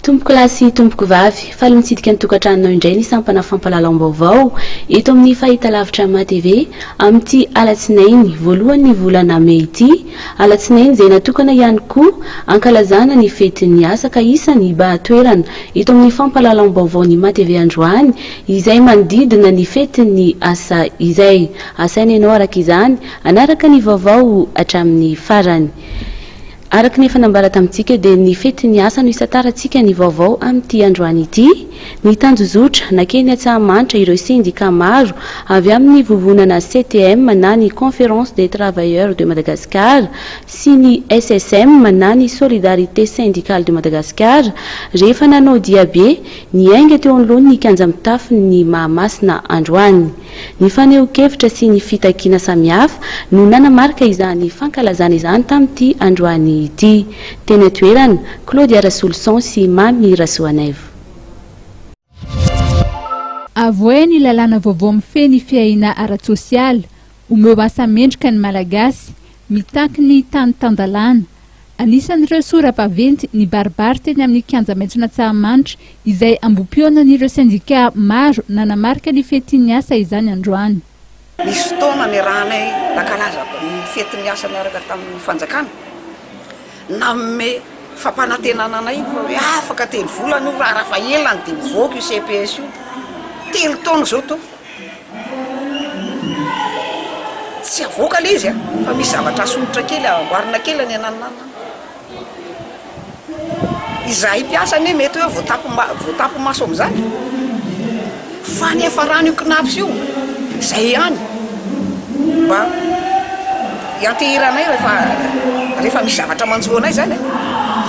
Tompoko lahy sy tompoko vavy, faly mitsidika ny tokantranonao indray ny sampana fampahalalam-baovao eto amin'ny fahitalavitra ma TV amin'ity alatsinainy voalohany volana Mey ity, alatsinainy izay natokana ihany koa ankalazana ny fetin'ny asa ka isany bahatoerana eto amin'ny fampahalalam-baovao ny ma TV androany izay manodidina ny fetin'ny asa izay asaina ianao araka izany anaraka ny vaovao hatramin'ny farany. Araka ny fanambara tamintsika dia ny fetin'ny asa no isataratsika ny vaovao amin'ity androany ity, ny tanjozotra nakeny Antsahamanitra ireo sindika maro avy amin'ny vovonana CTM na ny Conférence des Travailleurs de Madagascar sy ny SSM na ny Solidarité Syndicale de Madagascar rehefa nanao diabe ny ainga teo anoloany ny kanja mitafy ny Mahamasina androany. Ny faneho-kevitra sy ny fitakiana samihafa no nanamarika izany fankalazana izany tamin'ity androany ity. Teny toerana Claudia Rasolson sy Mami Rasoanaivo. Avoe ny lalàna vaovao mifeny fiaina ara-tsosialy, omeo asa mendrika ny malagasy, mitaky ny tany tandalana. Anisan'ireo sora-baventy ny baribary teny amin'ny kianja maitso Antsahamanitra izay ambom-pionan'ireo sindika maro nanamarika ny fetin'ny asa izany androany. Misy fotoana ny rahanay nankalaza ny fetin'ny asa niaraka tamin'ny fanjakana. Namme fampanantenana anay hoe afaka telo volana io raha fa elany dia mivoaka io CPS io. Telo taona zao to. Tsy avoaka le izy fa misy zavatra asolotra kely amboarina kely ny ananana. Izahay mpiasa ne mety hoe voatapo maso am'izany. Fa nefa rano io knaps io zay ihany mba iantehiranay rehefa misy zavatra manjoanay zany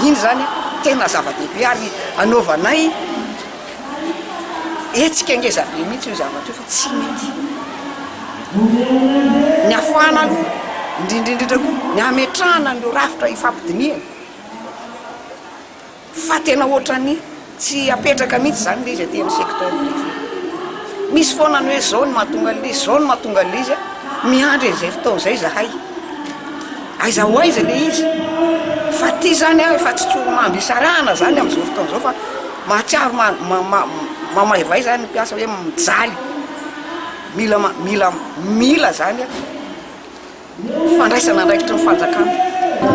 iny zany tena zava-dehibe ary anaovanay etsika ngezabe mihitsy io zavatra io fa tsy mety ny afana aloha indrindrindrindra koa ny ametrahana no rafitra ifampidiniana fa tena ohatrany tsy apetraka mihitsy zany le izy aty amin'ny secteur privé. Misy foana ny hoe zao ny mahatonga le zao ny mahatonga le izy miandry izay fotoana izay zahay aiza ho aiza le izy fa ty zany efa tsy tsoro-mamby isarahana zany amin'izao fotoana zao fa mahatsiaro mamaivay zany ny mpiasa hoe mijaly mila zany fandraisana andraikitra ny fanjakana.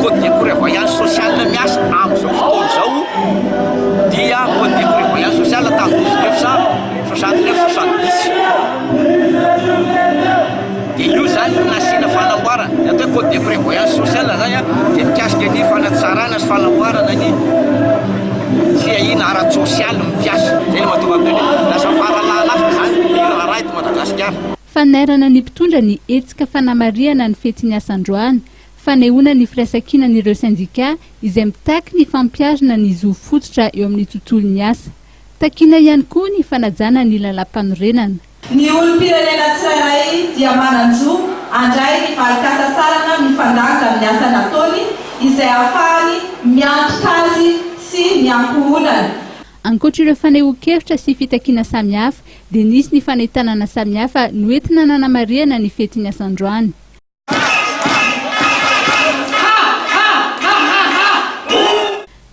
Code de prévoyance sociale miasa amin'izao fotoana zao dia code de prévoyance sociale tamin'ny 1969-70. Dia io zany nasiana fanamboarana atao code de prévoyance sociale zany dia mikasika ny fanatsarana sy fanamboarana ny fiaina ara-tsosialy mpiasa zay no mahatonga amin'ny lasa fahalalana afa zany raha eto Madagasikara. Fanerana ny mpitondra ny etsika fanamariana ny fetin'ny asa androany, fanehoana ny firaisankinan'ireo sindika izay mitaky ny fampiarana ny zo fototra eo amin'ny tontolon'ny asa. Takiana ihany koa ny fanajana ny lalam-panorenana. Ny olom-pirenena tsirairay dia mananjo andray ny valikasasarana mifandanja amin'ny asa nataony izay ahafahany miantoka azy sy miankohonana. Ankoatr'ireo faneho-kevitra sy fitakiana samihafa dia nisy ny fanentanana samihafa noentina nanamariana ny fetin'ny asa androany.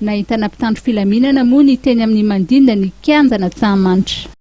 Nahitana mpitandro filaminana moa ny teny amin'ny mandinda ny kianja Antsahamanitra.